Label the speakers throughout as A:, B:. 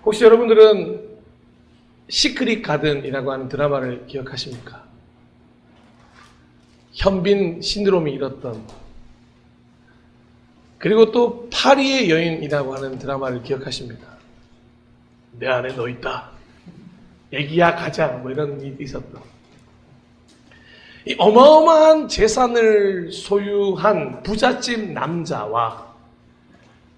A: 혹시 여러분들은 시크릿 가든이라고 하는 드라마를 기억하십니까? 현빈 신드롬이 일었던, 그리고 또 파리의 여인이라고 하는 드라마를 기억하십니까? 내 안에 너 있다, 애기야 가자, 뭐 이런 일이 있었던, 이 어마어마한 재산을 소유한 부잣집 남자와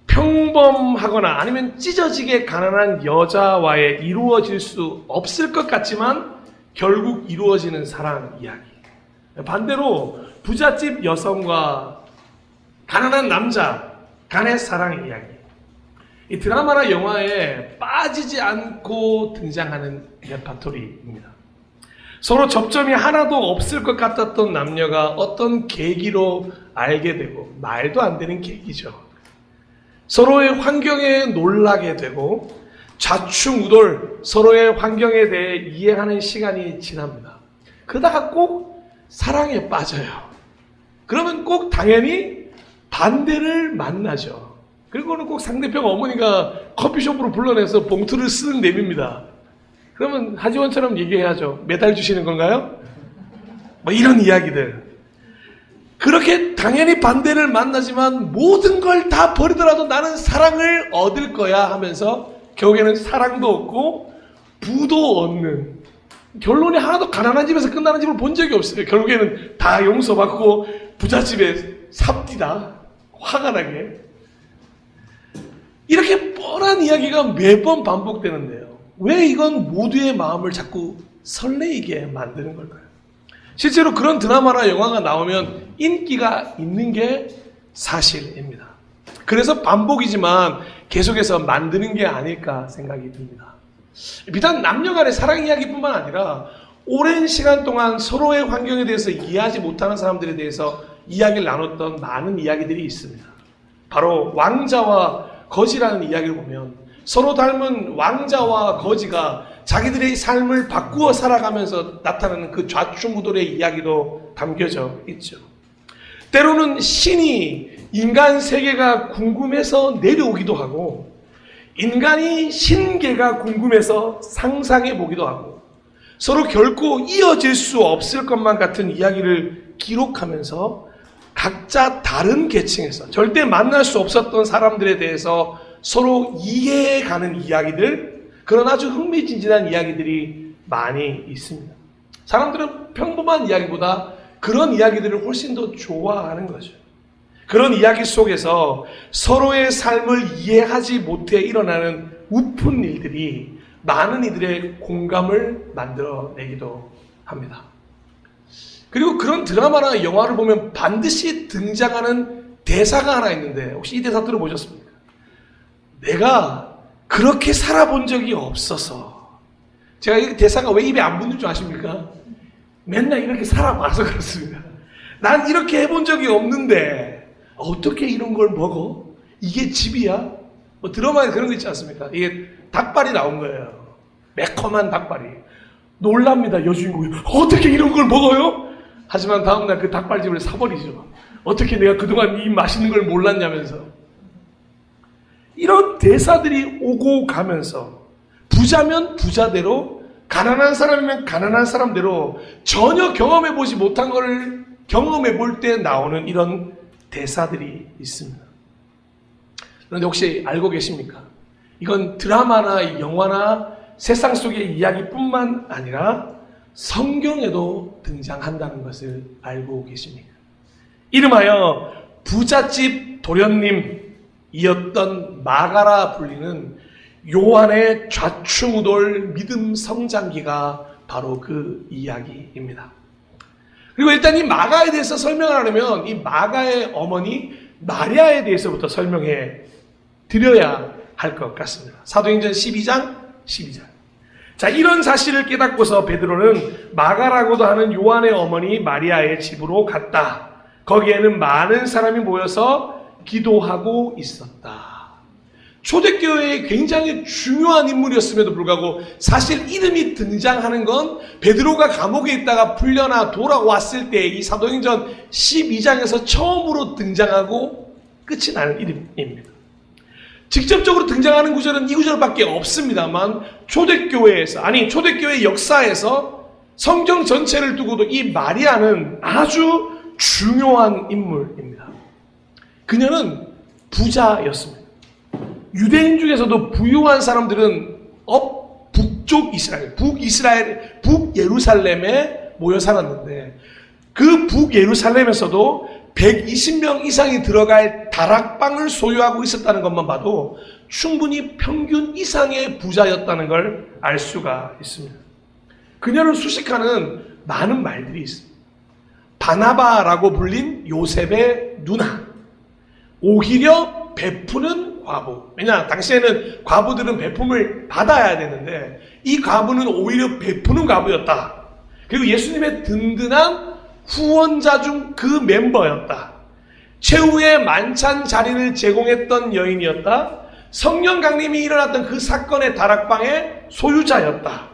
A: 평범하거나 아니면 찢어지게 가난한 여자와의 이루어질 수 없을 것 같지만 결국 이루어지는 사랑 이야기. 반대로 부잣집 여성과 가난한 남자 간의 사랑 이야기. 이 드라마나 영화에 빠지지 않고 등장하는 레파토리입니다. 서로 접점이 하나도 없을 것 같았던 남녀가 어떤 계기로 알게 되고, 말도 안 되는 계기죠. 서로의 환경에 놀라게 되고 좌충우돌 서로의 환경에 대해 이해하는 시간이 지납니다. 그러다가 꼭 사랑에 빠져요. 그러면 꼭 당연히 반대를 만나죠. 그리고는 꼭 상대편 어머니가 커피숍으로 불러내서 봉투를 쓱 내밉니다. 그러면 하지원처럼 얘기해야죠. 매달 주시는 건가요? 뭐 이런 이야기들. 그렇게 당연히 반대를 만나지만 모든 걸 다 버리더라도 나는 사랑을 얻을 거야 하면서 결국에는 사랑도 얻고 부도 얻는, 결론이 하나도 가난한 집에서 끝나는 집을 본 적이 없어요. 결국에는 다 용서받고 부잣집에 삽디다, 화가 나게. 이렇게 뻔한 이야기가 매번 반복되는데요. 왜 이건 모두의 마음을 자꾸 설레이게 만드는 걸까요? 실제로 그런 드라마나 영화가 나오면 인기가 있는 게 사실입니다. 그래서 반복이지만 계속해서 만드는 게 아닐까 생각이 듭니다. 비단 남녀 간의 사랑 이야기뿐만 아니라 오랜 시간 동안 서로의 환경에 대해서 이해하지 못하는 사람들에 대해서 이야기를 나눴던 많은 이야기들이 있습니다. 바로 왕자와 거지라는 이야기를 보면 서로 닮은 왕자와 거지가 자기들의 삶을 바꾸어 살아가면서 나타나는 그 좌충우돌의 이야기도 담겨져 있죠. 때로는 신이 인간 세계가 궁금해서 내려오기도 하고, 인간이 신계가 궁금해서 상상해 보기도 하고, 서로 결코 이어질 수 없을 것만 같은 이야기를 기록하면서 각자 다른 계층에서 절대 만날 수 없었던 사람들에 대해서 서로 이해해가는 이야기들, 그런 아주 흥미진진한 이야기들이 많이 있습니다. 사람들은 평범한 이야기보다 그런 이야기들을 훨씬 더 좋아하는 거죠. 그런 이야기 속에서 서로의 삶을 이해하지 못해 일어나는 우픈 일들이 많은 이들의 공감을 만들어내기도 합니다. 그리고 그런 드라마나 영화를 보면 반드시 등장하는 대사가 하나 있는데, 혹시 이 대사 들어보셨습니까? 내가 그렇게 살아본 적이 없어서. 제가 이 대사가 왜 입에 안 붙는 줄 아십니까? 맨날 이렇게 살아봐서 그렇습니다. 난 이렇게 해본 적이 없는데 어떻게 이런 걸 먹어? 이게 집이야? 뭐 드라마에 그런 거 있지 않습니까? 이게 닭발이 나온 거예요. 매콤한 닭발이. 놀랍니다, 여주인공이. 어떻게 이런 걸 먹어요? 하지만 다음날 그 닭발집을 사버리죠. 어떻게 내가 그동안 이 맛있는 걸 몰랐냐면서. 이런 대사들이 오고 가면서 부자면 부자대로, 가난한 사람이면 가난한 사람대로 전혀 경험해보지 못한 걸 경험해볼 때 나오는 이런 대사들이 있습니다. 그런데 혹시 알고 계십니까? 이건 드라마나 영화나 세상 속의 이야기뿐만 아니라 성경에도 등장한다는 것을 알고 계십니까? 이름하여 부잣집 도련님이었던 마가라 불리는 요한의 좌충우돌 믿음 성장기가 바로 그 이야기입니다. 그리고 일단 이 마가에 대해서 설명을 하려면 이 마가의 어머니 마리아에 대해서부터 설명해 드려야 할 것 같습니다. 사도행전 12장. 자, 이런 사실을 깨닫고서 베드로는 마가라고도 하는 요한의 어머니 마리아의 집으로 갔다. 거기에는 많은 사람이 모여서 기도하고 있었다. 초대교회의 굉장히 중요한 인물이었음에도 불구하고 사실 이름이 등장하는 건 베드로가 감옥에 있다가 풀려나 돌아왔을 때 이 사도행전 12장에서 처음으로 등장하고 끝이 나는 이름입니다. 직접적으로 등장하는 구절은 이 구절밖에 없습니다만 초대교회 역사에서 성경 전체를 두고도 이 마리아는 아주 중요한 인물입니다. 그녀는 부자였습니다. 유대인 중에서도 부유한 사람들은 북예루살렘에 모여 살았는데 그 북예루살렘에서도 120명 이상이 들어갈 다락방을 소유하고 있었다는 것만 봐도 충분히 평균 이상의 부자였다는 걸 알 수가 있습니다. 그녀를 수식하는 많은 말들이 있습니다. 바나바라고 불린 요셉의 누나, 오히려 베푸는 과부. 왜냐, 당시에는 과부들은 베품을 받아야 되는데 이 과부는 오히려 베푸는 과부였다. 그리고 예수님의 든든한 후원자 중 그 멤버였다. 최후의 만찬 자리를 제공했던 여인이었다. 성령 강림이 일어났던 그 사건의 다락방의 소유자였다.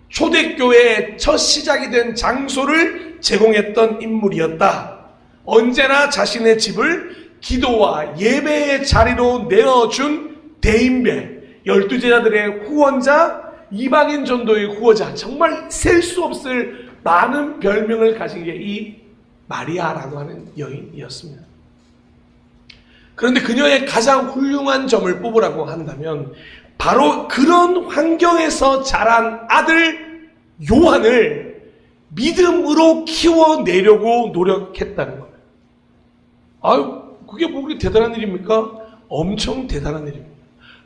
A: 초대교회의 첫 시작이 된 장소를 제공했던 인물이었다. 언제나 자신의 집을 기도와 예배의 자리로 내어준 대인배, 12제자들의 후원자, 이방인 전도의 후원자, 정말 셀 수 없을 많은 별명을 가진 게 이 마리아라고 하는 여인이었습니다. 그런데 그녀의 가장 훌륭한 점을 뽑으라고 한다면 바로 그런 환경에서 자란 아들 요한을 믿음으로 키워내려고 노력했다는 거예요. 아유, 그게 뭐 그렇게 대단한 일입니까? 엄청 대단한 일입니다.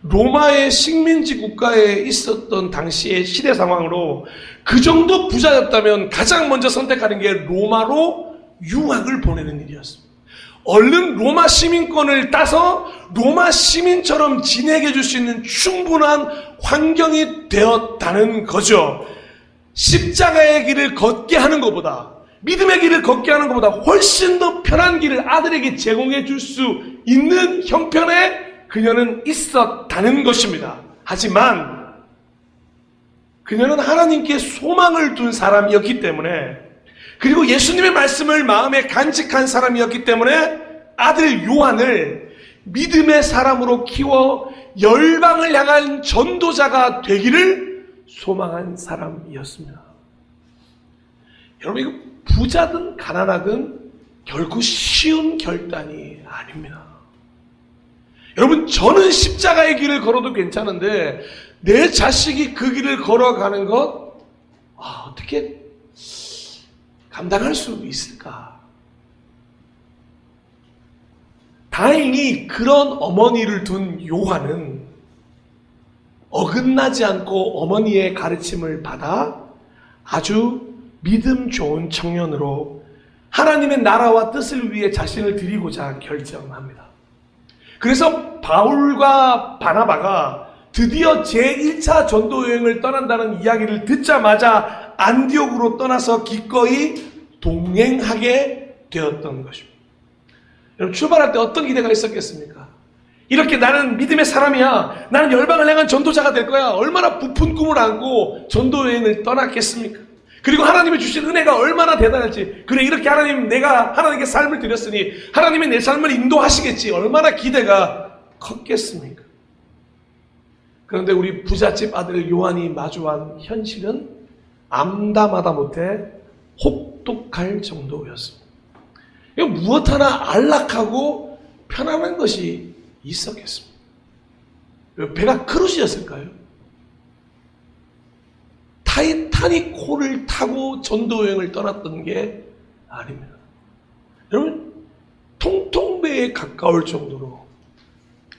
A: 로마의 식민지 국가에 있었던 당시의 시대 상황으로 그 정도 부자였다면 가장 먼저 선택하는 게 로마로 유학을 보내는 일이었습니다. 얼른 로마 시민권을 따서 로마 시민처럼 지내게 줄 수 있는 충분한 환경이 되었다는 거죠. 십자가의 길을 걷게 하는 것보다, 믿음의 길을 걷게 하는 것보다 훨씬 더 편한 길을 아들에게 제공해 줄 수 있는 형편에 그녀는 있었다는 것입니다. 하지만 그녀는 하나님께 소망을 둔 사람이었기 때문에, 그리고 예수님의 말씀을 마음에 간직한 사람이었기 때문에 아들 요한을 믿음의 사람으로 키워 열방을 향한 전도자가 되기를 소망한 사람이었습니다. 여러분, 이거 부자든 가난하든 결코 쉬운 결단이 아닙니다. 여러분, 저는 십자가의 길을 걸어도 괜찮은데 내 자식이 그 길을 걸어가는 것 어떻게 감당할 수 있을까? 다행히 그런 어머니를 둔 요한은 어긋나지 않고 어머니의 가르침을 받아 아주 믿음 좋은 청년으로 하나님의 나라와 뜻을 위해 자신을 드리고자 결정합니다. 그래서 바울과 바나바가 드디어 제1차 전도 여행을 떠난다는 이야기를 듣자마자 안디옥으로 떠나서 기꺼이 동행하게 되었던 것입니다. 여러분, 출발할 때 어떤 기대가 있었겠습니까? 이렇게 나는 믿음의 사람이야, 나는 열방을 향한 전도자가 될 거야, 얼마나 부푼 꿈을 안고 전도 여행을 떠났겠습니까? 그리고 하나님이 주신 은혜가 얼마나 대단할지, 그래, 이렇게 내가 하나님께 삶을 드렸으니 하나님이 내 삶을 인도하시겠지, 얼마나 기대가 컸겠습니까? 그런데 우리 부잣집 아들 요한이 마주한 현실은 암담하다 못해 혹독할 정도였습니다. 이거 무엇 하나 안락하고 편안한 것이 있었겠습니다. 배가 크루즈였을까요? 타이타닉호를 타고 전도여행을 떠났던 게 아닙니다. 여러분, 통통배에 가까울 정도로,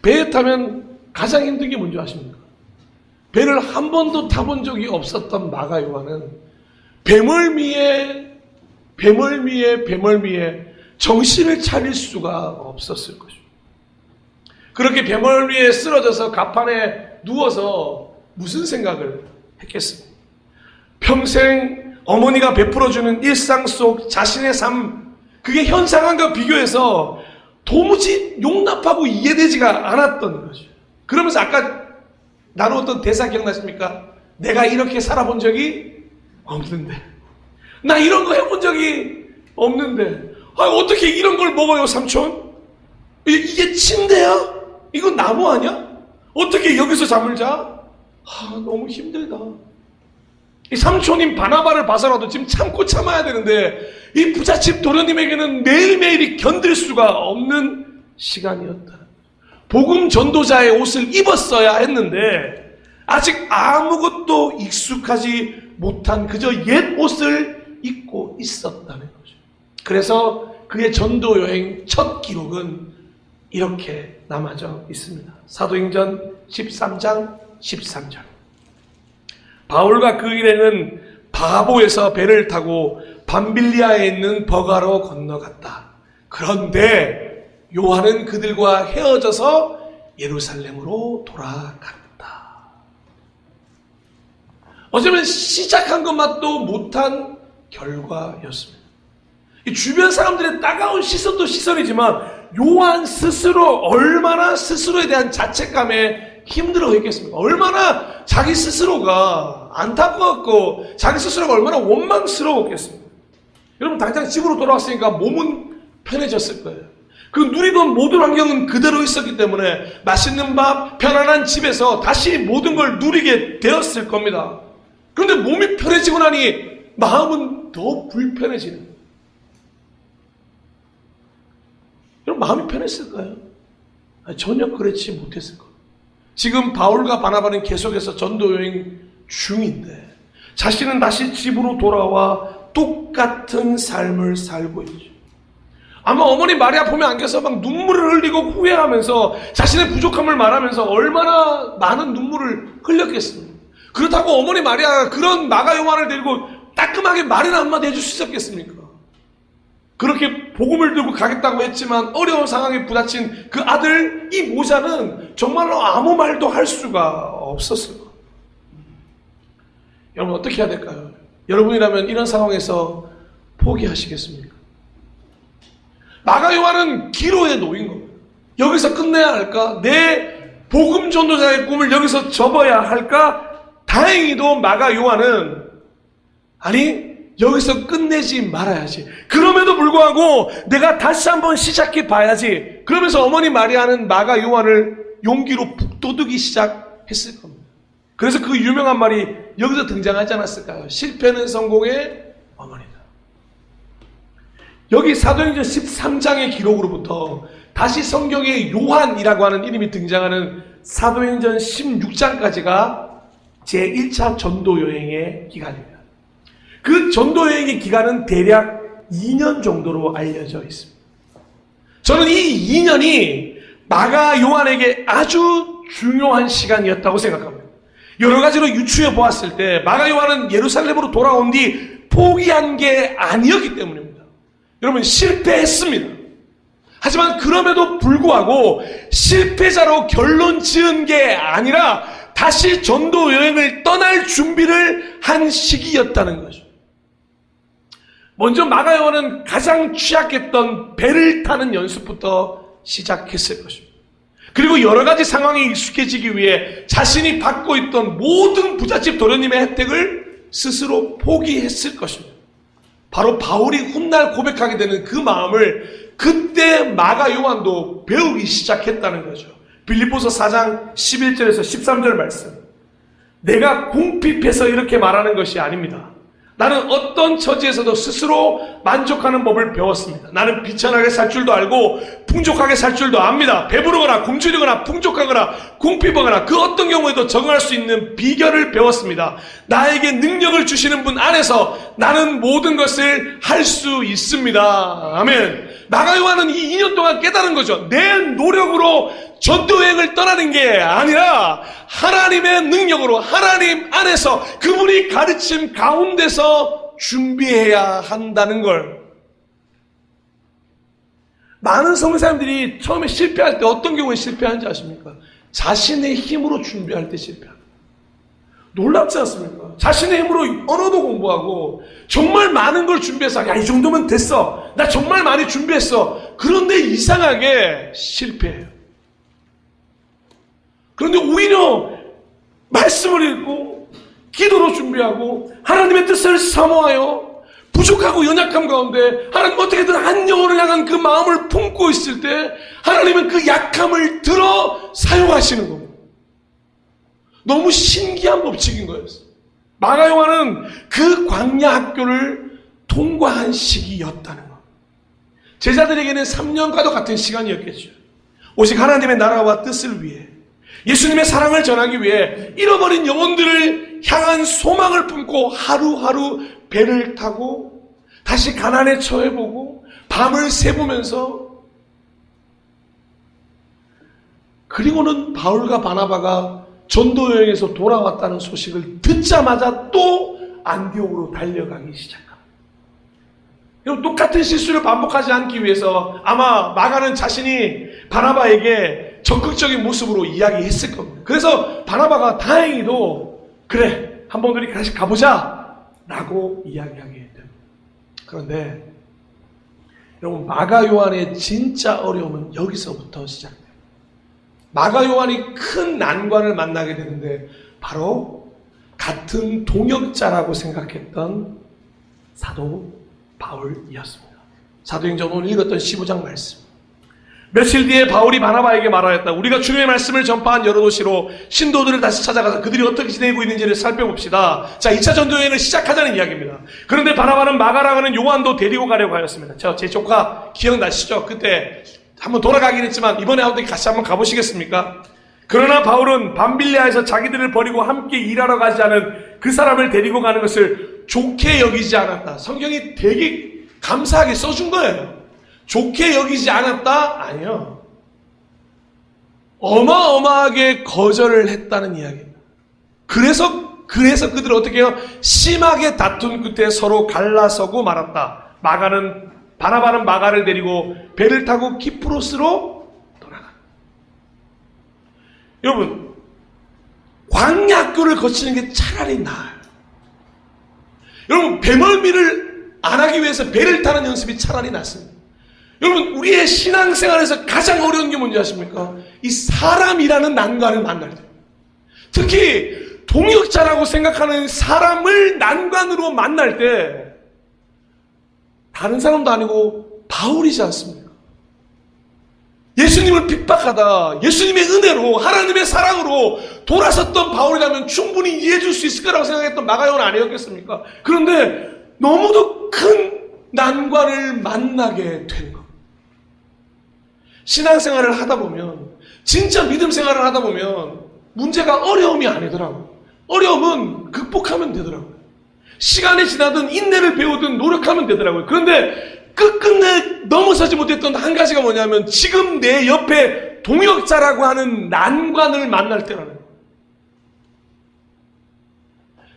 A: 배에 타면 가장 힘든 게 뭔지 아십니까? 배를 한 번도 타본 적이 없었던 마가 요한은 배멀미에 정신을 차릴 수가 없었을 것입니다. 그렇게 배멀미에 쓰러져서 갑판에 누워서 무슨 생각을 했겠습니까? 평생 어머니가 베풀어주는 일상 속 자신의 삶, 그게 현 상황과 비교해서 도무지 용납하고 이해되지가 않았던 거죠. 그러면서 아까 나누었던 대사 기억나십니까? 내가 이렇게 살아본 적이 없는데, 나 이런 거 해본 적이 없는데, 어떻게 이런 걸 먹어요, 삼촌? 이게 침대야? 이거 나무 아니야? 어떻게 여기서 잠을 자? 너무 힘들다. 이 삼촌인 바나바를 봐서라도 지금 참고 참아야 되는데 이 부잣집 도련님에게는 매일매일이 견딜 수가 없는 시간이었다. 복음 전도자의 옷을 입었어야 했는데 아직 아무것도 익숙하지 못한 그저 옛 옷을 입고 있었다는 거죠. 그래서 그의 전도 여행 첫 기록은 이렇게 남아져 있습니다. 사도행전 13장 13절. 바울과 그 일행은 바보에서 배를 타고 밤빌리아에 있는 버가로 건너갔다. 그런데 요한은 그들과 헤어져서 예루살렘으로 돌아갔다. 어쩌면 시작한 것만도 못한 결과였습니다. 주변 사람들의 따가운 시선도 시선이지만 요한 스스로 얼마나 스스로에 대한 자책감에 힘들어했겠습니까? 얼마나 자기 스스로가 안타까웠고 자기 스스로가 얼마나 원망스러웠겠습니까? 여러분 당장 집으로 돌아왔으니까 몸은 편해졌을 거예요. 그 누리던 모든 환경은 그대로 있었기 때문에 맛있는 밥, 편안한 집에서 다시 모든 걸 누리게 되었을 겁니다. 그런데 몸이 편해지고 나니 마음은 더 불편해지는 거예요. 여러분 마음이 편했을까요? 전혀 그렇지 못했을 거예요. 지금 바울과 바나바는 계속해서 전도여행 중인데 자신은 다시 집으로 돌아와 똑같은 삶을 살고 있죠. 아마 어머니 마리아 보면 안겨서 막 눈물을 흘리고 후회하면서 자신의 부족함을 말하면서 얼마나 많은 눈물을 흘렸겠습니까? 그렇다고 어머니 마리아가 그런 마가 요한을 데리고 따끔하게 말이나 한마디 해줄 수 있었겠습니까? 그렇게 복음을 들고 가겠다고 했지만 어려운 상황에 부딪힌 그 아들 이 모자는 정말로 아무 말도 할 수가 없었을 거예요. 여러분 어떻게 해야 될까요? 여러분이라면 이런 상황에서 포기하시겠습니까? 마가 요한은 기로에 놓인 겁니다. 여기서 끝내야 할까? 내 복음 전도자의 꿈을 여기서 접어야 할까? 다행히도 마가 요한은 아니 여기서 끝내지 말아야지. 그럼에도 불구하고 내가 다시 한번 시작해 봐야지. 그러면서 어머니 마리아는 마가 요한을 용기로 북돋우기 시작했을 겁니다. 그래서 그 유명한 말이 여기서 등장하지 않았을까요? 실패는 성공의 어머니다. 여기 사도행전 13장의 기록으로부터 다시 성경에 요한이라고 하는 이름이 등장하는 사도행전 16장까지가 제1차 전도여행의 기간입니다. 그 전도여행의 기간은 대략 2년 정도로 알려져 있습니다. 저는 이 2년이 마가 요한에게 아주 중요한 시간이었다고 생각합니다. 여러 가지로 유추해 보았을 때 마가 요한은 예루살렘으로 돌아온 뒤 포기한 게 아니었기 때문입니다. 여러분 실패했습니다. 하지만 그럼에도 불구하고 실패자로 결론 지은 게 아니라 다시 전도 여행을 떠날 준비를 한 시기였다는 거죠. 먼저 마가 요한은 가장 취약했던 배를 타는 연습부터 시작했을 것입니다. 그리고 여러 가지 상황에 익숙해지기 위해 자신이 받고 있던 모든 부잣집 도련님의 혜택을 스스로 포기했을 것입니다. 바로 바울이 훗날 고백하게 되는 그 마음을 그때 마가 요한도 배우기 시작했다는 거죠. 빌립보서 4장 11절에서 13절 말씀. 내가 궁핍해서 이렇게 말하는 것이 아닙니다. 나는 어떤 처지에서도 스스로 만족하는 법을 배웠습니다. 나는 비천하게 살 줄도 알고 풍족하게 살 줄도 압니다. 배부르거나 굶주리거나 풍족하거나 궁핍하거나 그 어떤 경우에도 적응할 수 있는 비결을 배웠습니다. 나에게 능력을 주시는 분 안에서 나는 모든 것을 할 수 있습니다. 아멘. 마가 요한은 이 2년 동안 깨달은 거죠. 내 노력으로 전도여행을 떠나는 게 아니라 하나님의 능력으로 하나님 안에서 그분이 가르침 가운데서 준비해야 한다는 걸. 많은 성도사님들이 처음에 실패할 때 어떤 경우에 실패하는지 아십니까? 자신의 힘으로 준비할 때 실패합니다. 놀랍지 않습니까? 자신의 힘으로 언어도 공부하고 정말 많은 걸 준비해서 야, 이 정도면 됐어. 나 정말 많이 준비했어. 그런데 이상하게 실패해요. 그런데 오히려 말씀을 읽고 기도로 준비하고 하나님의 뜻을 사모하여 부족하고 연약함 가운데 하나님 어떻게든 한 영혼을 향한 그 마음을 품고 있을 때 하나님은 그 약함을 들어 사용하시는 겁니다. 너무 신기한 법칙인 거였어요. 마가 요한은 그 광야 학교를 통과한 시기였다는 것. 제자들에게는 3년과도 같은 시간이었겠죠. 오직 하나님의 나라와 뜻을 위해, 예수님의 사랑을 전하기 위해 잃어버린 영혼들을 향한 소망을 품고 하루하루 배를 타고 다시 가난에 처해보고 밤을 새보면서, 그리고는 바울과 바나바가 전도 여행에서 돌아왔다는 소식을 듣자마자 또 안디옥으로 달려가기 시작합니다. 여러분, 똑같은 실수를 반복하지 않기 위해서 아마 마가는 자신이 바나바에게 적극적인 모습으로 이야기했을 겁니다. 그래서 바나바가 다행히도 그래, 한번 우리 다시 가보자 라고 이야기하게 됩니다. 그런데 여러분, 마가 요한의 진짜 어려움은 여기서부터 시작돼요. 마가 요한이 큰 난관을 만나게 되는데 바로 같은 동역자라고 생각했던 사도 바울이었습니다. 사도행전 오늘 읽었던 15장 말씀. 며칠 뒤에 바울이 바나바에게 말하였다. 우리가 주님의 말씀을 전파한 여러 도시로 신도들을 다시 찾아가서 그들이 어떻게 지내고 있는지를 살펴봅시다. 자, 2차 전도여행을 시작하자는 이야기입니다. 그런데 바나바는 마가라고 하는 요한도 데리고 가려고 하였습니다. 제 조카 기억나시죠? 그때 한번 돌아가긴 했지만 이번에 같이 한번 가보시겠습니까? 그러나 바울은 밤빌리아에서 자기들을 버리고 함께 일하러 가지 않은 그 사람을 데리고 가는 것을 좋게 여기지 않았다. 성경이 되게 감사하게 써준 거예요. 좋게 여기지 않았다? 아니요. 어마어마하게 거절을 했다는 이야기입니다. 그래서 그들을 어떻게 해요? 심하게 다툰 끝에 서로 갈라서고 말았다. 바나바는 마가를 데리고 배를 타고 키프로스로 돌아간다. 여러분, 광야학교를 거치는 게 차라리 나아요. 여러분, 배멀미를 안 하기 위해서 배를 타는 연습이 차라리 낫습니다. 여러분, 우리의 신앙생활에서 가장 어려운 게 뭔지 아십니까? 이 사람이라는 난관을 만날 때, 특히 동역자라고 생각하는 사람을 난관으로 만날 때, 다른 사람도 아니고 바울이지 않습니까? 예수님을 핍박하다 예수님의 은혜로, 하나님의 사랑으로 돌아섰던 바울이라면 충분히 이해해 줄 수 있을 거라고 생각했던 마가 요한 아니었겠습니까? 그런데 너무도 큰 난관을 만나게 된 것. 신앙생활을 하다 보면, 진짜 믿음 생활을 하다 보면 문제가 어려움이 아니더라고요. 어려움은 극복하면 되더라고요. 시간이 지나든 인내를 배우든 노력하면 되더라고요. 그런데 끝끝내 넘어서지 못했던 한 가지가 뭐냐면 지금 내 옆에 동역자라고 하는 난관을 만날 때라는 거예요.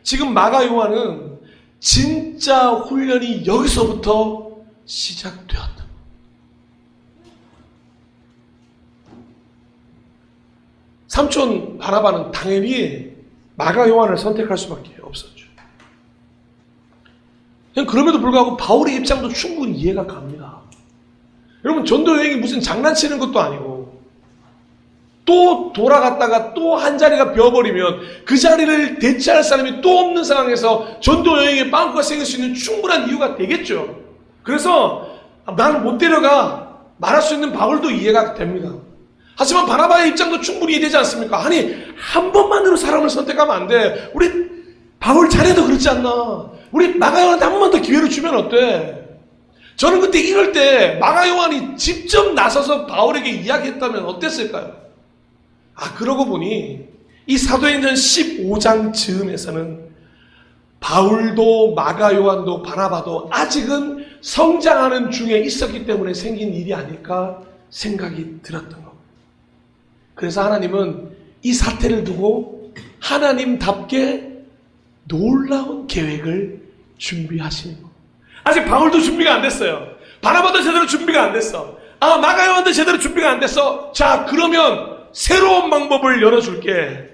A: 지금 마가 요한은 진짜 훈련이 여기서부터 시작되었다. 삼촌 바나바는 당연히 마가 요한을 선택할 수밖에 없었죠. 그럼에도 불구하고 바울의 입장도 충분히 이해가 갑니다. 여러분, 전도 여행이 무슨 장난치는 것도 아니고, 또 돌아갔다가 또 한 자리가 비어버리면 그 자리를 대체할 사람이 또 없는 상황에서 전도 여행에 빵꾸가 생길 수 있는 충분한 이유가 되겠죠. 그래서 나는 못 데려가 말할 수 있는 바울도 이해가 됩니다. 하지만 바나바의 입장도 충분히 이해되지 않습니까? 아니, 한 번만으로 사람을 선택하면 안 돼. 우리 바울 자네도 그렇지 않나? 우리 마가 요한한테 한 번만 더 기회를 주면 어때? 저는 그때 이럴 때 마가 요한이 직접 나서서 바울에게 이야기했다면 어땠을까요? 그러고 보니 이 사도행전 15장 즈음에서는 바울도 마가 요한도 바나바도 아직은 성장하는 중에 있었기 때문에 생긴 일이 아닐까 생각이 들었던 겁니다. 그래서 하나님은 이 사태를 두고 하나님답게 놀라운 계획을 준비하시는 겁니다. 아직 바울도 준비가 안 됐어요. 바나바도 제대로 준비가 안 됐어. 마가 요한도 제대로 준비가 안 됐어. 자, 그러면 새로운 방법을 열어줄게.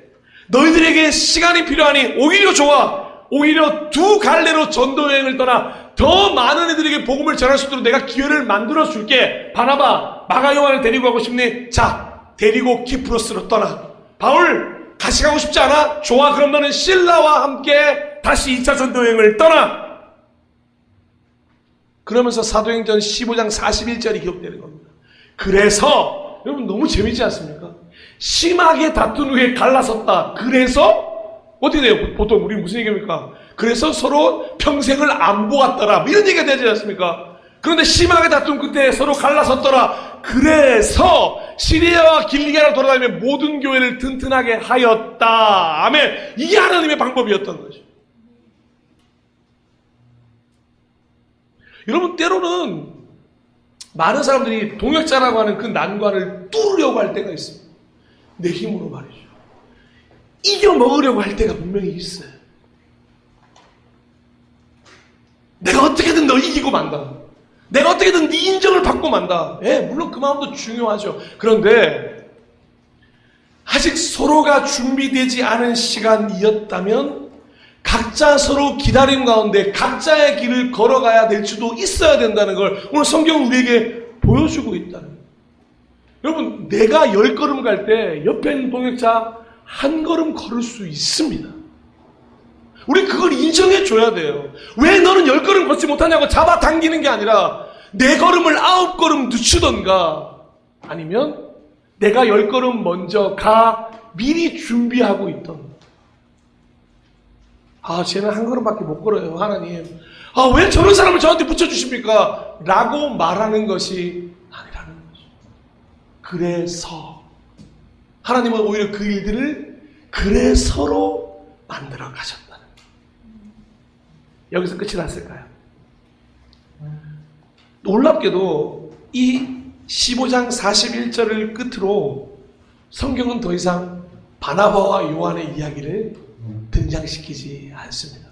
A: 너희들에게 시간이 필요하니 오히려 좋아. 오히려 두 갈래로 전도여행을 떠나 더 많은 애들에게 복음을 전할 수 있도록 내가 기회를 만들어줄게. 바나바, 마가 요한을 데리고 가고 싶니? 자, 데리고 키프로스로 떠나. 바울, 같이 가고 싶지 않아? 좋아, 그럼 너는 실라와 함께 다시 2차 전도여행을 떠나. 그러면서 사도행전 15장 41절이 기록되는 겁니다. 그래서 여러분, 너무 재밌지 않습니까? 심하게 다툰 후에 갈라섰다. 그래서 어떻게 돼요? 보통 우리 무슨 얘기입니까? 그래서 서로 평생을 안 보았더라. 뭐 이런 얘기가 되지 않습니까? 그런데 심하게 다툰 끝에 서로 갈라섰더라. 그래서 시리아와 길리기아로 돌아다니며 모든 교회를 튼튼하게 하였다. 아멘. 이게 하나님의 방법이었던 거죠. 여러분, 때로는 많은 사람들이 동역자라고 하는 그 난관을 뚫으려고 할 때가 있습니다. 내 힘으로 말이죠. 이겨먹으려고 할 때가 분명히 있어요. 내가 어떻게든 너 이기고 만다. 내가 어떻게든 네 인정을 받고 만다. 예, 물론 그 마음도 중요하죠. 그런데 아직 서로가 준비되지 않은 시간이었다면 각자 서로 기다림 가운데 각자의 길을 걸어가야 될 수도 있어야 된다는 걸 오늘 성경은 우리에게 보여주고 있다는 거예요. 여러분, 내가 10걸음 갈 때 옆에 있는 동역자 한 걸음 걸을 수 있습니다. 우리 그걸 인정해 줘야 돼요. 왜 너는 10걸음 걷지 못하냐고 잡아당기는 게 아니라 내 걸음을 9걸음 늦추던가 아니면 내가 10걸음 먼저 가 미리 준비하고 있던가. 쟤는 한 걸음밖에 못 걸어요, 하나님. 왜 저런 사람을 저한테 붙여주십니까? 라고 말하는 것이 아니라는 거죠. 그래서 하나님은 오히려 그 일들을 그래서로 만들어 가셨다는 거예요. 여기서 끝이 났을까요? 놀랍게도 이 15장 41절을 끝으로 성경은 더 이상 바나바와 요한의 이야기를 등장시키지 않습니다.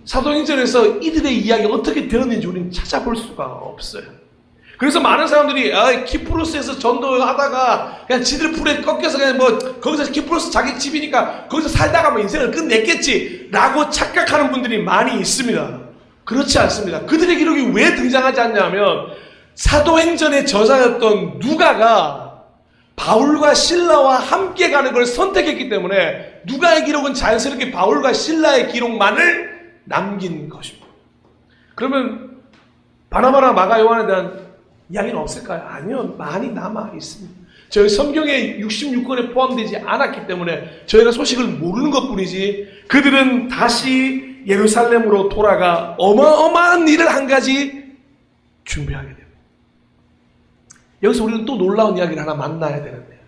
A: 사도행전에서 이들의 이야기가 어떻게 되었는지 우리는 찾아볼 수가 없어요. 그래서 많은 사람들이 키프로스에서 전도하다가 그냥 지들 풀에 꺾여서 그냥 거기서 키프로스 자기 집이니까 거기서 살다가 인생을 끝냈겠지 라고 착각하는 분들이 많이 있습니다. 그렇지 않습니다. 그들의 기록이 왜 등장하지 않냐면 사도행전의 저자였던 누가가 바울과 실라와 함께 가는 걸 선택했기 때문에 누가의 기록은 자연스럽게 바울과 실라의 기록만을 남긴 것입니다. 그러면 바나바나 마가 요한에 대한 이야기는 없을까요? 아니요. 많이 남아 있습니다. 저희 성경에 66권에 포함되지 않았기 때문에 저희가 소식을 모르는 것뿐이지 그들은 다시 예루살렘으로 돌아가 어마어마한 일을 한 가지 준비하게 됩니다. 여기서 우리는 또 놀라운 이야기를 하나 만나야 되는데요.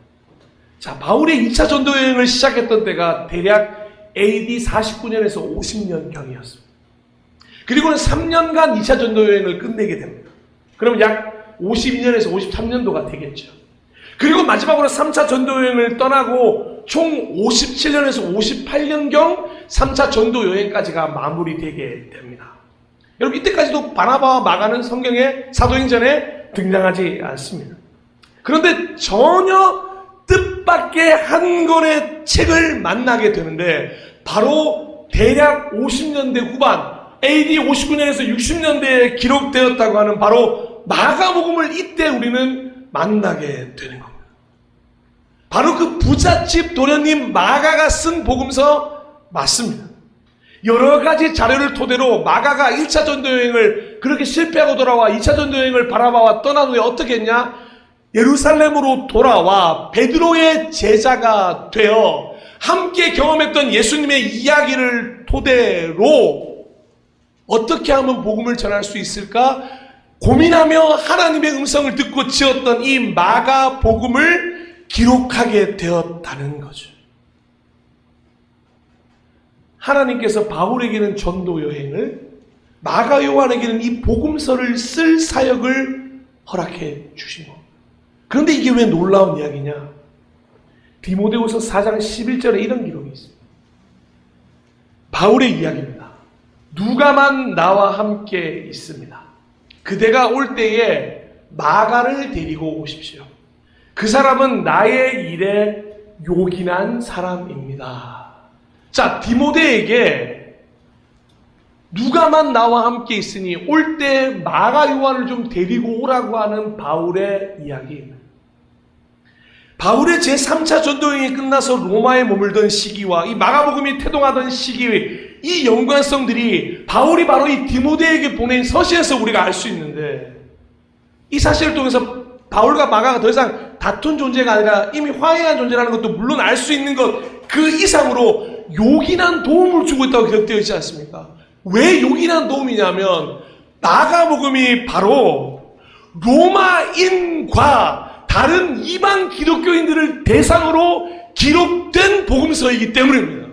A: 자, 바울의 2차 전도 여행을 시작했던 때가 대략 AD 49년에서 50년경이었습니다. 그리고는 3년간 2차 전도 여행을 끝내게 됩니다. 그러면 약 52년에서 53년도가 되겠죠. 그리고 마지막으로 3차 전도 여행을 떠나고 총 57년에서 58년경 3차 전도 여행까지가 마무리되게 됩니다. 여러분, 이때까지도 바나바와 마가는 성경의 사도행전에 등장하지 않습니다. 그런데 전혀 뜻밖의 한 권의 책을 만나게 되는데 바로 대략 50년대 후반 AD 59년에서 60년대에 기록되었다고 하는 바로 마가복음을 이때 우리는 만나게 되는 겁니다. 바로 그 부잣집 도련님 마가가 쓴 복음서 맞습니다. 여러 가지 자료를 토대로 마가가 1차 전도여행을 그렇게 실패하고 돌아와 2차 전도여행을 바라봐와 떠난 후에 어떻게 했냐? 예루살렘으로 돌아와 베드로의 제자가 되어 함께 경험했던 예수님의 이야기를 토대로 어떻게 하면 복음을 전할 수 있을까? 고민하며 하나님의 음성을 듣고 지었던 이 마가복음을 기록하게 되었다는 거죠. 하나님께서 바울에게는 전도 여행을, 마가 요한에게는 이 복음서를 쓸 사역을 허락해 주신 겁니다. 그런데 이게 왜 놀라운 이야기냐? 디모데후서 4장 11절에 이런 기록이 있습니다. 바울의 이야기입니다. 누가만 나와 함께 있습니다. 그대가 올 때에 마가를 데리고 오십시오. 그 사람은 나의 일에 요긴한 사람입니다. 자, 디모데에게 누가만 나와 함께 있으니 올 때 마가 요한을 좀 데리고 오라고 하는 바울의 이야기입니다. 바울의 제3차 전도여행이 끝나서 로마에 머물던 시기와 이 마가복음이 태동하던 시기의 이 연관성들이 바울이 바로 이 디모데에게 보낸 서신에서 우리가 알 수 있는데 이 사실을 통해서 바울과 마가가 더 이상 다툰 존재가 아니라 이미 화해한 존재라는 것도 물론 알 수 있는 것 그 이상으로 요긴한 도움을 주고 있다고 기록되어 있지 않습니까? 왜 요긴한 도움이냐면 마가복음이 바로 로마인과 다른 이방 기독교인들을 대상으로 기록된 복음서이기 때문입니다.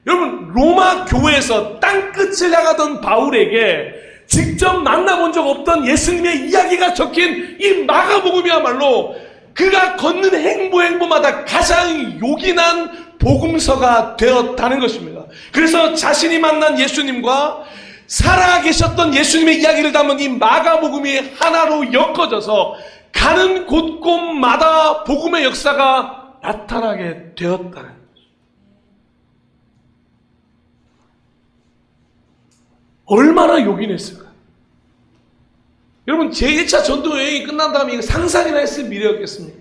A: 여러분, 로마 교회에서 땅끝을 향하던 바울에게 직접 만나본 적 없던 예수님의 이야기가 적힌 이 마가복음이야말로 그가 걷는 행보마다 가장 요긴한 복음서가 되었다는 것입니다. 그래서 자신이 만난 예수님과 살아계셨던 예수님의 이야기를 담은 이 마가복음이 하나로 엮어져서 가는 곳곳마다 복음의 역사가 나타나게 되었다는 거죠. 얼마나 요긴했을까? 여러분, 제1차 전도 여행이 끝난 다음에 이거 상상이나 했을 미래였겠습니까?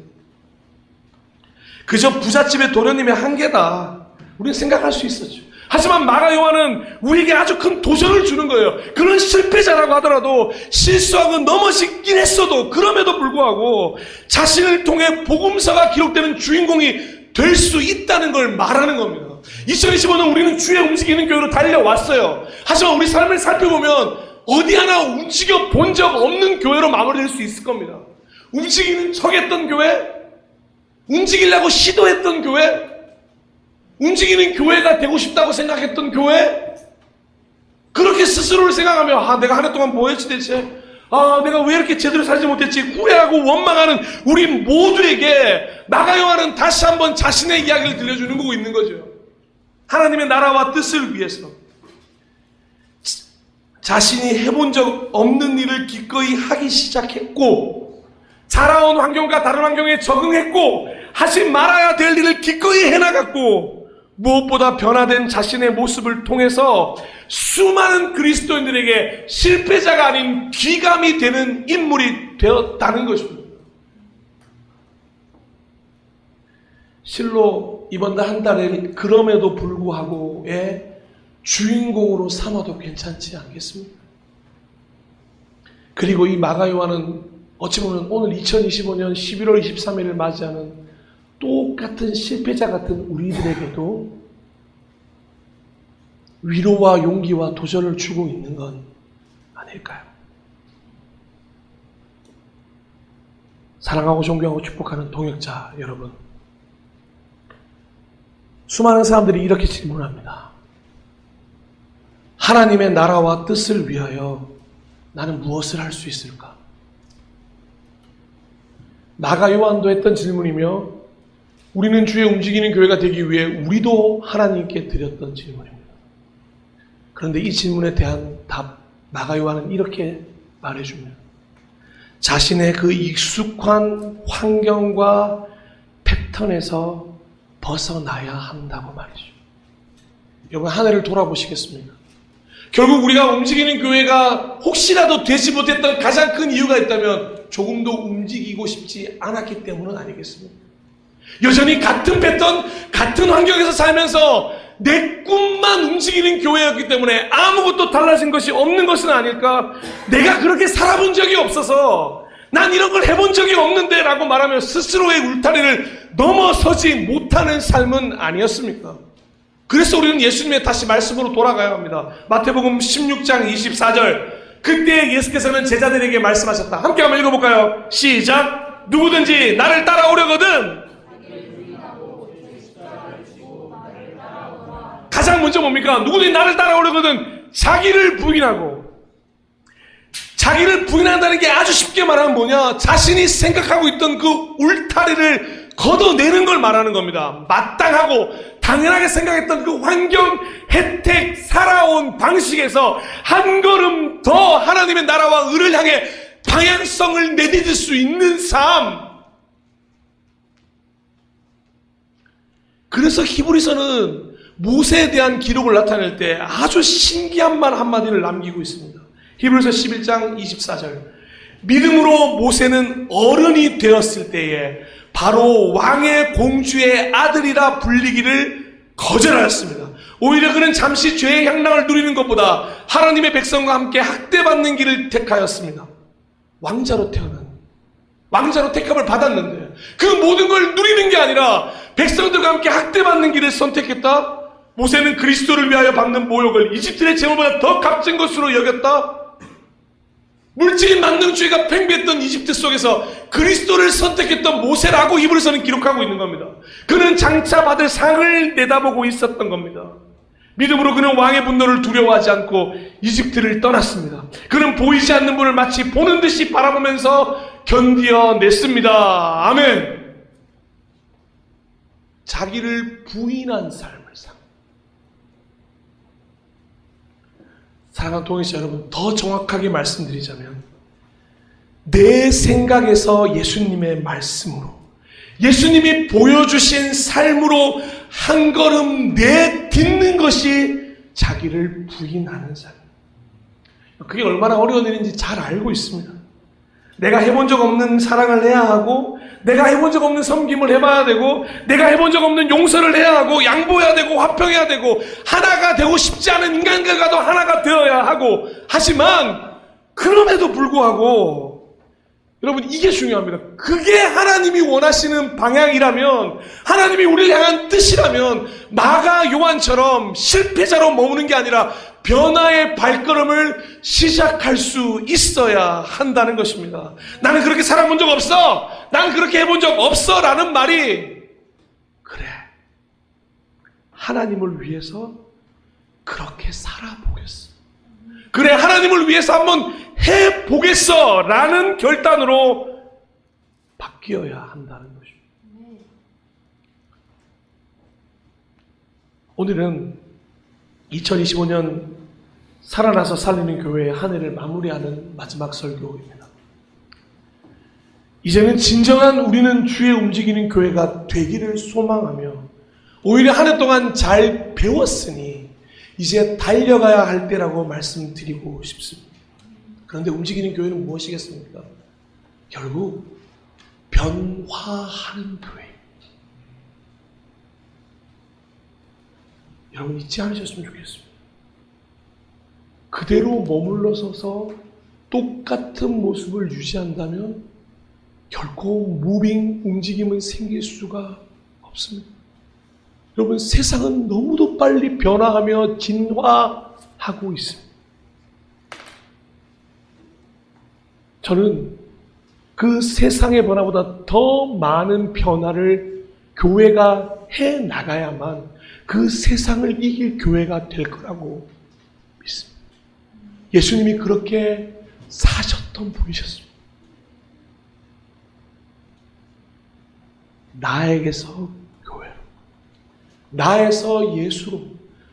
A: 그저 부잣집의 도련님의 한계다, 우리는 생각할 수 있었죠. 하지만 마가 요한은 우리에게 아주 큰 도전을 주는 거예요. 그런 실패자라고 하더라도, 실수하고 넘어지긴 했어도 그럼에도 불구하고 자신을 통해 복음서가 기록되는 주인공이 될 수 있다는 걸 말하는 겁니다. 2025년 우리는 주의 움직이는 교회로 달려왔어요. 하지만 우리 삶을 살펴보면 어디 하나 움직여 본 적 없는 교회로 마무리될 수 있을 겁니다. 움직이는 척했던 교회, 움직이려고 시도했던 교회, 움직이는 교회가 되고 싶다고 생각했던 교회, 그렇게 스스로를 생각하며 내가 한 해 동안 뭐 했지 대체? 내가 왜 이렇게 제대로 살지 못했지? 후회하고 원망하는 우리 모두에게 마가 요한은 다시 한번 자신의 이야기를 들려주는 거고 있는 거죠. 하나님의 나라와 뜻을 위해서 자신이 해본 적 없는 일을 기꺼이 하기 시작했고, 자라온 환경과 다른 환경에 적응했고, 하지 말아야 될 일을 기꺼이 해나갔고, 무엇보다 변화된 자신의 모습을 통해서 수많은 그리스도인들에게 실패자가 아닌 귀감이 되는 인물이 되었다는 것입니다. 실로 이번 한 달을 그럼에도 불구하고의 주인공으로 삼아도 괜찮지 않겠습니까? 그리고 이 마가 요한은 어찌 보면 오늘 2025년 11월 23일을 맞이하는 똑같은 실패자 같은 우리들에게도 위로와 용기와 도전을 주고 있는 건 아닐까요? 사랑하고 존경하고 축복하는 동역자 여러분, 수많은 사람들이 이렇게 질문합니다. 하나님의 나라와 뜻을 위하여 나는 무엇을 할 수 있을까? 마가 요한도 했던 질문이며 우리는 주의 움직이는 교회가 되기 위해 우리도 하나님께 드렸던 질문입니다. 그런데 이 질문에 대한 답, 마가 요한은 이렇게 말해줍니다. 자신의 그 익숙한 환경과 패턴에서 벗어나야 한다고 말이죠. 여러분, 한 해를 돌아보시겠습니까? 결국 우리가 움직이는 교회가 혹시라도 되지 못했던 가장 큰 이유가 있다면 조금도 움직이고 싶지 않았기 때문은 아니겠습니까? 여전히 같은 패턴, 같은 환경에서 살면서 내 꿈만 움직이는 교회였기 때문에 아무것도 달라진 것이 없는 것은 아닐까? 내가 그렇게 살아본 적이 없어서 난 이런 걸 해본 적이 없는데 라고 말하며 스스로의 울타리를 넘어서지 못하는 삶은 아니었습니까? 그래서 우리는 예수님의 다시 말씀으로 돌아가야 합니다. 마태복음 16장 24절, 그때 예수께서는 제자들에게 말씀하셨다. 함께 한번 읽어볼까요? 시작! 누구든지 나를 따라오려거든, 가장 먼저 뭡니까? 누구든지 나를 따라오려거든 자기를 부인하고, 자기를 부인한다는 게 아주 쉽게 말하면 뭐냐? 자신이 생각하고 있던 그 울타리를 걷어내는 걸 말하는 겁니다. 마땅하고 당연하게 생각했던 그 환경, 혜택, 살아온 방식에서 한 걸음 더 하나님의 나라와 의를 향해 방향성을 내딛을 수 있는 삶. 그래서 히브리서는 모세에 대한 기록을 나타낼 때 아주 신기한 말 한마디를 남기고 있습니다. 히브리서 11장 24절, 믿음으로 모세는 어른이 되었을 때에 바로 왕의 공주의 아들이라 불리기를 거절하였습니다. 오히려 그는 잠시 죄의 향락을 누리는 것보다 하나님의 백성과 함께 학대받는 길을 택하였습니다. 왕자로 태어난 왕자로 택함을 받았는데 그 모든 걸 누리는 게 아니라 백성들과 함께 학대받는 길을 선택했다. 모세는 그리스도를 위하여 받는 모욕을 이집트의 재물보다 더 값진 것으로 여겼다. 물질인 만능주의가 팽배했던 이집트 속에서 그리스도를 선택했던 모세라고 히브리서는 기록하고 있는 겁니다. 그는 장차 받을 상을 내다보고 있었던 겁니다. 믿음으로 그는 왕의 분노를 두려워하지 않고 이집트를 떠났습니다. 그는 보이지 않는 분을 마치 보는 듯이 바라보면서 견디어냈습니다. 아멘. 자기를 부인한 삶을 산. 사랑하는 동행자 여러분, 더 정확하게 말씀드리자면 내 생각에서 예수님의 말씀으로, 예수님이 보여주신 삶으로 한 걸음 내딛는 것이 자기를 부인하는 삶. 그게 얼마나 어려운 일인지 잘 알고 있습니다. 내가 해본 적 없는 사랑을 해야 하고, 내가 해본 적 없는 섬김을 해봐야 되고, 내가 해본 적 없는 용서를 해야 하고, 양보해야 되고, 화평해야 되고, 하나가 되고 싶지 않은 인간과도 하나가 되어야 하고, 하지만 그럼에도 불구하고 여러분, 이게 중요합니다. 그게 하나님이 원하시는 방향이라면, 하나님이 우리를 향한 뜻이라면 마가 요한처럼 실패자로 머무는 게 아니라 변화의 발걸음을 시작할 수 있어야 한다는 것입니다. 나는 그렇게 살아본 적 없어, 나는 그렇게 해본 적 없어 라는 말이, 그래, 하나님을 위해서 그렇게 살아보겠어, 그래, 하나님을 위해서 한번 해보겠어 라는 결단으로 바뀌어야 한다는 것입니다. 오늘은 2025년 살아나서 살리는 교회의 한 해를 마무리하는 마지막 설교입니다. 이제는 진정한 우리는 주의 움직이는 교회가 되기를 소망하며, 오히려 한 해 동안 잘 배웠으니 이제 달려가야 할 때라고 말씀드리고 싶습니다. 그런데 움직이는 교회는 무엇이겠습니까? 결국 변화하는 교회. 여러분, 잊지 않으셨으면 좋겠습니다. 그대로 머물러 서서 똑같은 모습을 유지한다면 결코 무빙, 움직임은 생길 수가 없습니다. 여러분, 세상은 너무도 빨리 변화하며 진화하고 있습니다. 저는 그 세상의 변화보다 더 많은 변화를 교회가 해 나가야만 그 세상을 이길 교회가 될 거라고 믿습니다. 예수님이 그렇게 사셨던 분이셨습니다. 나에게서 교회로, 나에서 예수로,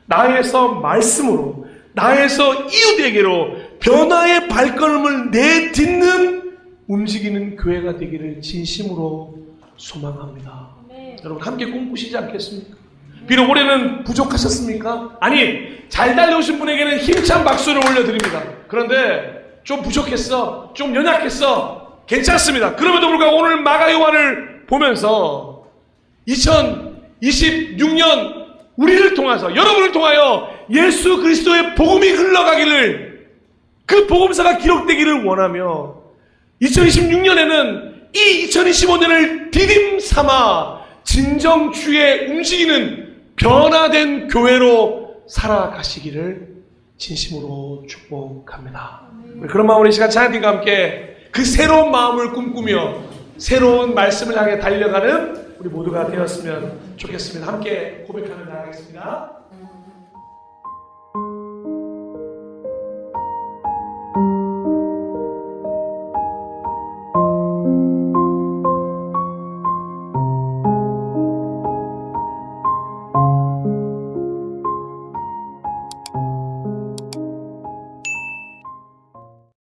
A: 나에서 말씀으로, 나에서 이웃에게로 변화의 발걸음을 내딛는 움직이는 교회가 되기를 진심으로 소망합니다. 네. 여러분, 함께 꿈꾸시지 않겠습니까? 비록 올해는 부족하셨습니까? 아니, 잘 달려오신 분에게는 힘찬 박수를 올려드립니다. 그런데 좀 부족했어, 좀 연약했어, 괜찮습니다. 그럼에도 불구하고 오늘 마가 요한을 보면서 2026년 우리를 통해서, 여러분을 통하여 예수 그리스도의 복음이 흘러가기를, 그 복음서가 기록되기를 원하며 2026년에는 이 2025년을 디딤 삼아 진정 주의 움직이는 변화된 교회로 살아가시기를 진심으로 축복합니다. 그런 마음으로 이 시간 찬양팀과 함께 그 새로운 마음을 꿈꾸며 새로운 말씀을 향해 달려가는 우리 모두가 되었으면 좋겠습니다. 함께 고백하며 나가겠습니다.